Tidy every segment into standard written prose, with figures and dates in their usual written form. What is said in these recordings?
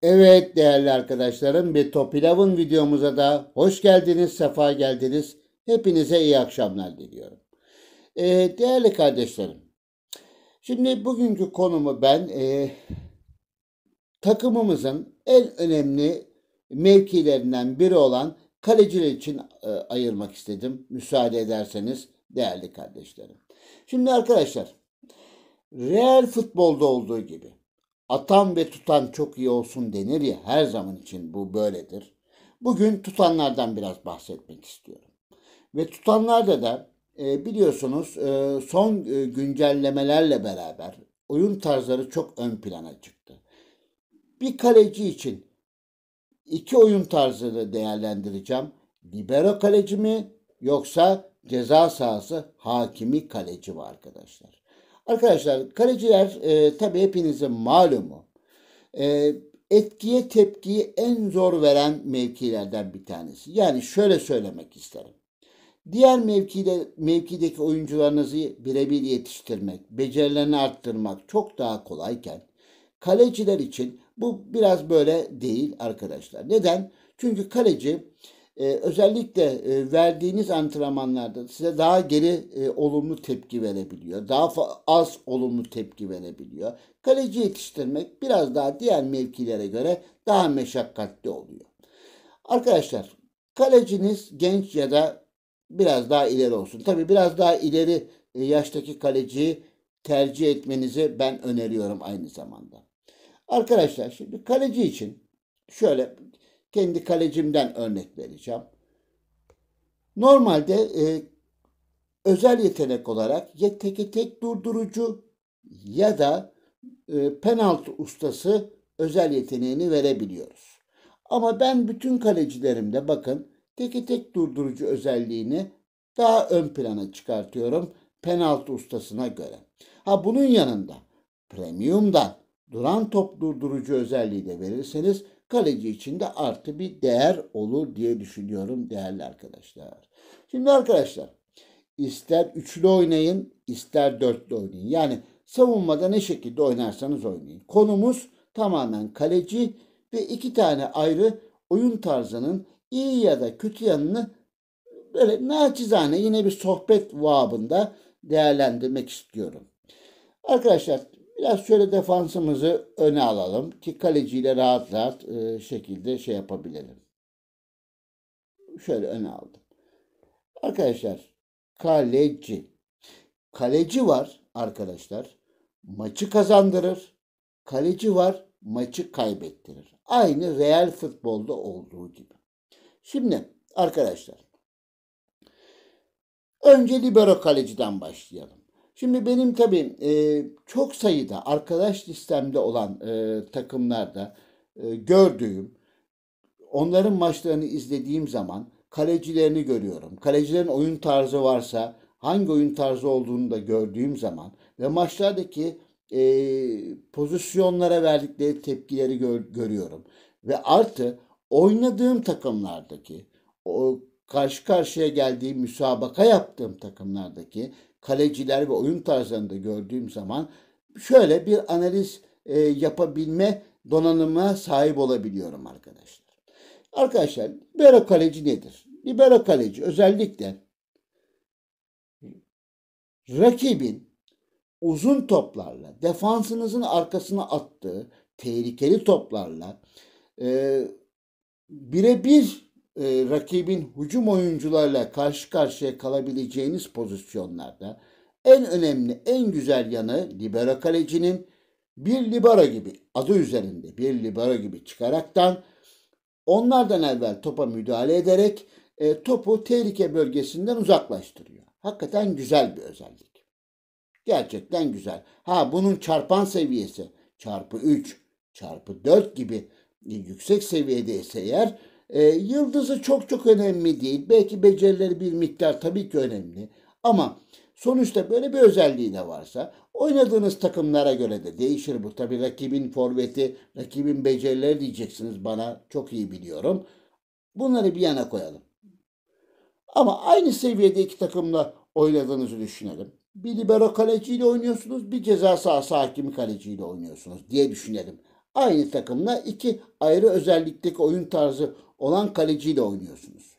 Evet değerli arkadaşlarım, bir Top 11 videomuza da hoş geldiniz, sefa geldiniz. Hepinize iyi akşamlar diliyorum. Değerli kardeşlerim, şimdi bugünkü konumu ben takımımızın en önemli mevkilerinden biri olan kaleciler için ayırmak istedim. Müsaade ederseniz değerli kardeşlerim. Şimdi arkadaşlar, real futbolda olduğu gibi atan ve tutan çok iyi olsun denir ya, her zaman için bu böyledir. Bugün tutanlardan biraz bahsetmek istiyorum. Ve tutanlarda da biliyorsunuz son güncellemelerle beraber oyun tarzları çok ön plana çıktı. Bir kaleci için iki oyun tarzını değerlendireceğim. Libero kaleci mi yoksa ceza sahası hakimi kaleci mi arkadaşlar? Arkadaşlar kaleciler tabii hepinizin malumu. Etkiye tepkiyi en zor veren mevkilerden bir tanesi. Yani şöyle söylemek isterim. Diğer mevkideki oyuncularınızı birebir yetiştirmek, becerilerini arttırmak çok daha kolayken kaleciler için bu biraz böyle değil arkadaşlar. Neden? Çünkü kaleci özellikle verdiğiniz antrenmanlarda size daha geri olumlu tepki verebiliyor. Daha az olumlu tepki verebiliyor. Kaleci yetiştirmek biraz daha diğer mevkilere göre daha meşakkatli oluyor. Arkadaşlar kaleciniz genç ya da biraz daha ileri olsun. Tabii biraz daha ileri yaştaki kaleciyi tercih etmenizi ben öneriyorum aynı zamanda. Arkadaşlar şimdi kaleci için şöyle kendi kalecimden örnek vereceğim. Normalde özel yetenek olarak ya teke tek durdurucu ya da penaltı ustası özel yeteneğini verebiliyoruz. Ama ben bütün kalecilerimde bakın teke tek durdurucu özelliğini daha ön plana çıkartıyorum penaltı ustasına göre. Ha bunun yanında premiumdan duran top durdurucu özelliği de verirseniz kaleci için de artı bir değer olur diye düşünüyorum değerli arkadaşlar. Şimdi arkadaşlar ister üçlü oynayın ister dörtlü oynayın. Yani savunmada ne şekilde oynarsanız oynayın. Konumuz tamamen kaleci ve iki tane ayrı oyun tarzının iyi ya da kötü yanını böyle naçizane yine bir sohbet babında değerlendirmek istiyorum. Arkadaşlar biraz şöyle defansımızı öne alalım ki kaleciyle rahat rahat şekilde şey yapabilelim. Şöyle öne aldım. Arkadaşlar kaleci. Kaleci var arkadaşlar. Maçı kazandırır. Kaleci var. Maçı kaybettirir. Aynı real futbolda olduğu gibi. Şimdi arkadaşlar önce libero kaleciden başlayalım. Şimdi benim tabii çok sayıda arkadaş listemde olan takımlarda gördüğüm, onların maçlarını izlediğim zaman kalecilerini görüyorum. Kalecilerin oyun tarzı varsa hangi oyun tarzı olduğunu da gördüğüm zaman ve maçlardaki pozisyonlara verdikleri tepkileri görüyorum. Ve artı oynadığım takımlardaki o karşı karşıya geldiğim müsabaka yaptığım takımlardaki kaleciler ve oyun tarzlarını da gördüğüm zaman şöyle bir analiz yapabilme donanıma sahip olabiliyorum arkadaşlar. Arkadaşlar libero kaleci nedir? Libero kaleci özellikle rakibin uzun toplarla, defansınızın arkasına attığı tehlikeli toplarla e, birebir rakibin hücum oyuncularla karşı karşıya kalabileceğiniz pozisyonlarda en önemli, en güzel yanı libero kalecinin bir libero gibi adı üzerinde bir libero gibi çıkaraktan onlardan evvel topa müdahale ederek topu tehlike bölgesinden uzaklaştırıyor. Hakikaten güzel bir özellik. Gerçekten güzel. Ha bunun çarpan seviyesi çarpı 3, çarpı 4 gibi yüksek seviyede ise eğer yıldızı çok çok önemli değil. Belki becerileri bir miktar tabii ki önemli. Ama sonuçta böyle bir özelliği de varsa oynadığınız takımlara göre de değişir bu. Tabii rakibin forveti, rakibin becerileri diyeceksiniz bana çok iyi biliyorum. Bunları bir yana koyalım. Ama aynı seviyede iki takımla oynadığınızı düşünelim. Bir libero kaleciyle oynuyorsunuz, bir ceza sahası hakimi kaleciyle oynuyorsunuz diye düşünelim. Aynı takımla iki ayrı özellikteki oyun tarzı olan kaleciyle oynuyorsunuz.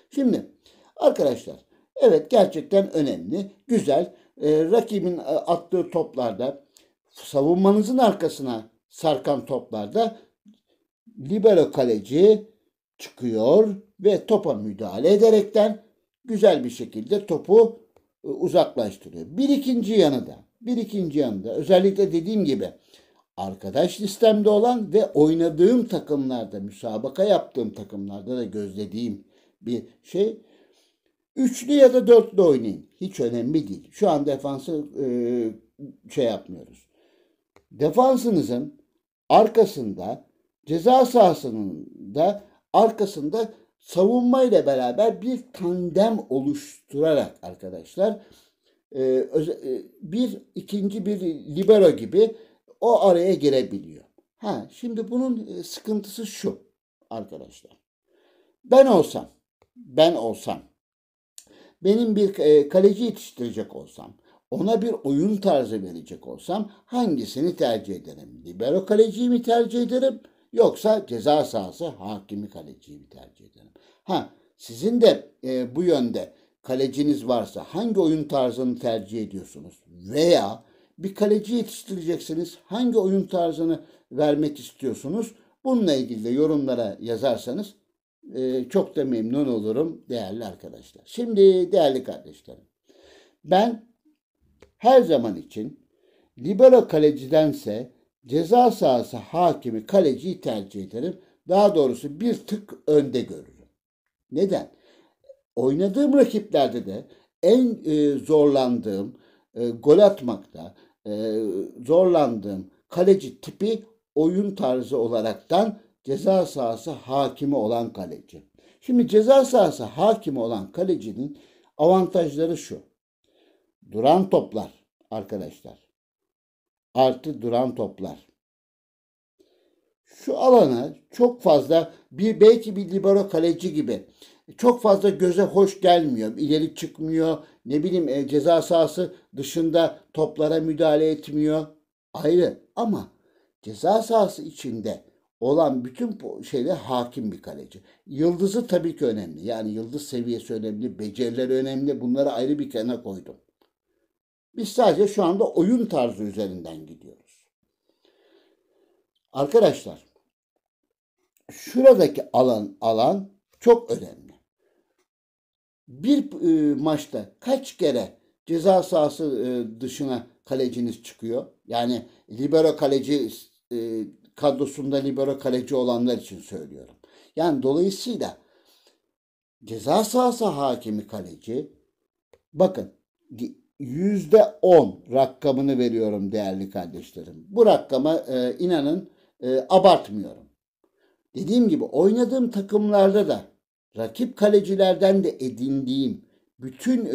Şimdi arkadaşlar, evet, gerçekten önemli, güzel. Rakibin attığı toplarda, savunmanızın arkasına sarkan toplarda libero kaleci çıkıyor ve topa müdahale ederekten güzel bir şekilde topu uzaklaştırıyor. Bir ikinci yanı da özellikle dediğim gibi arkadaş listemde olan ve oynadığım takımlarda, müsabaka yaptığım takımlarda da gözlediğim bir şey. Üçlü ya da dörtlü oynayın. Hiç önemli değil. Şu an defansı şey yapmıyoruz. Defansınızın arkasında, ceza sahasının da arkasında savunmayla beraber bir tandem oluşturarak arkadaşlar, bir ikinci bir libero gibi o araya girebiliyor. Şimdi bunun sıkıntısı şu arkadaşlar. Ben olsam benim bir kaleci yetiştirecek olsam, ona bir oyun tarzı verecek olsam hangisini tercih ederim? Libero kaleciyi mi tercih ederim? Yoksa ceza sahası hakimi kaleciyi mi tercih ederim? Sizin de bu yönde kaleciniz varsa hangi oyun tarzını tercih ediyorsunuz? Veya bir kaleci yetiştireceksiniz. Hangi oyun tarzını vermek istiyorsunuz? Bununla ilgili de yorumlara yazarsanız çok da memnun olurum değerli arkadaşlar. Şimdi değerli kardeşlerim, ben her zaman için libero kalecidense ceza sahası hakimi kaleciyi tercih ederim. Daha doğrusu bir tık önde görürüm. Neden? Oynadığım rakiplerde de en zorlandığım, gol atmakta zorlandığım kaleci tipi oyun tarzı olaraktan ceza sahası hakimi olan kaleci. Şimdi ceza sahası hakimi olan kalecinin avantajları şu. Duran toplar arkadaşlar. Artı duran toplar. Şu alana çok fazla belki bir libero kaleci gibi çok fazla göze hoş gelmiyor. İleri çıkmıyor. Ne bileyim, ceza sahası dışında toplara müdahale etmiyor. Ayrı, ama ceza sahası içinde olan bütün şeyler hakim bir kaleci. Yıldızı tabii ki önemli. Yani yıldız seviyesi önemli, becerileri önemli. Bunları ayrı bir kenara koydum. Biz sadece şu anda oyun tarzı üzerinden gidiyoruz. Arkadaşlar, şuradaki alan çok önemli. Bir maçta kaç kere ceza sahası dışına kaleciniz çıkıyor? Yani libero kaleci kadrosunda libero kaleci olanlar için söylüyorum. Yani dolayısıyla ceza sahası hakimi kaleci, bakın, %10 rakamını veriyorum değerli kardeşlerim. Bu rakama inanın abartmıyorum. Dediğim gibi oynadığım takımlarda da rakip kalecilerden de edindiğim bütün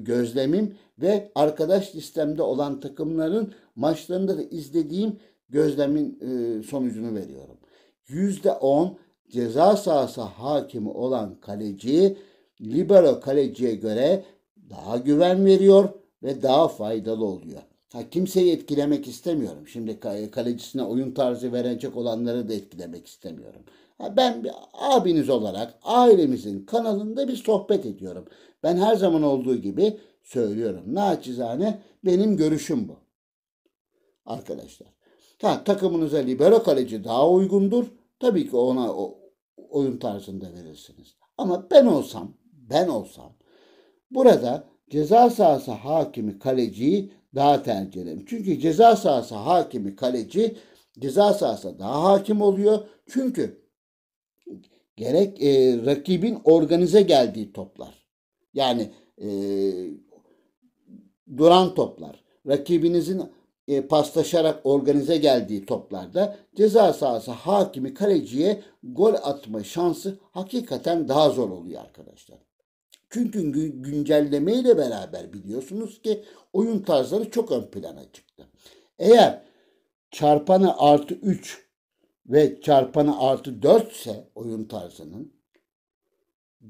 gözlemim ve arkadaş listemde olan takımların maçlarında da izlediğim gözlemin sonucunu veriyorum. %10 ceza sahası hakimi olan kaleci libero kaleciye göre daha güven veriyor ve daha faydalı oluyor. Kimseyi etkilemek istemiyorum. Şimdi kalecisine oyun tarzı verecek olanları da etkilemek istemiyorum. Ben bir abiniz olarak ailemizin kanalında bir sohbet ediyorum. Ben her zaman olduğu gibi söylüyorum. Naçizane benim görüşüm bu. Arkadaşlar. Takımınıza libero kaleci daha uygundur. Tabii ki ona oyun tarzında verirsiniz. Ama ben olsam burada ceza sahası hakimi kaleciyi daha tercih ederim. Çünkü ceza sahası hakimi kaleci ceza sahasına daha hakim oluyor. Çünkü gerek rakibin organize geldiği toplar, yani duran toplar, rakibinizin paslaşarak organize geldiği toplarda ceza sahası hakimi kaleciye gol atma şansı hakikaten daha zor oluyor arkadaşlar. Çünkü güncelleme ile beraber biliyorsunuz ki oyun tarzları çok ön plana çıktı. Eğer çarpanı artı 3 ve çarpanı artı 4 ise oyun tarzının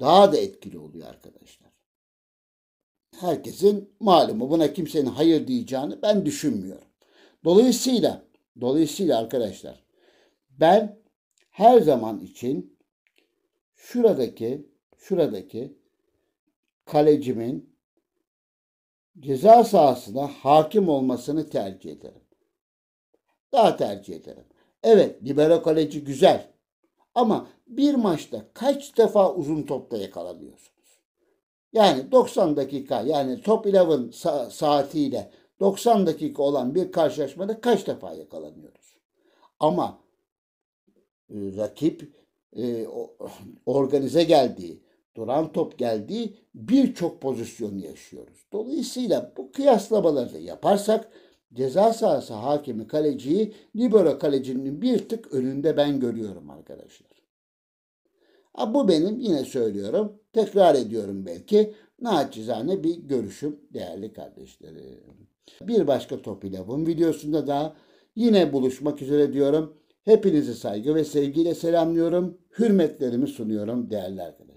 daha da etkili oluyor arkadaşlar. Herkesin malumu, buna kimsenin hayır diyeceğini ben düşünmüyorum. Dolayısıyla arkadaşlar, Ben her zaman için şuradaki kalecimin ceza sahasına hakim olmasını tercih ederim. Daha tercih ederim. Evet, libero kaleci güzel. Ama bir maçta kaç defa uzun topla yakalanıyorsunuz? Yani 90 dakika, yani top 11 saatiyle 90 dakika olan bir karşılaşmada kaç defa yakalanıyoruz? Ama rakip organize geldiği, duran top geldiği birçok pozisyonu yaşıyoruz. Dolayısıyla bu kıyaslamaları da yaparsak ceza sahası hakemi kaleciyi libero kalecinin bir tık önünde ben görüyorum arkadaşlar. Bu benim, yine söylüyorum, tekrar ediyorum belki, naçizane bir görüşüm değerli kardeşlerim. Bir başka Top 11 videosunda da yine buluşmak üzere diyorum. Hepinizi saygı ve sevgiyle selamlıyorum. Hürmetlerimi sunuyorum değerli arkadaşlar.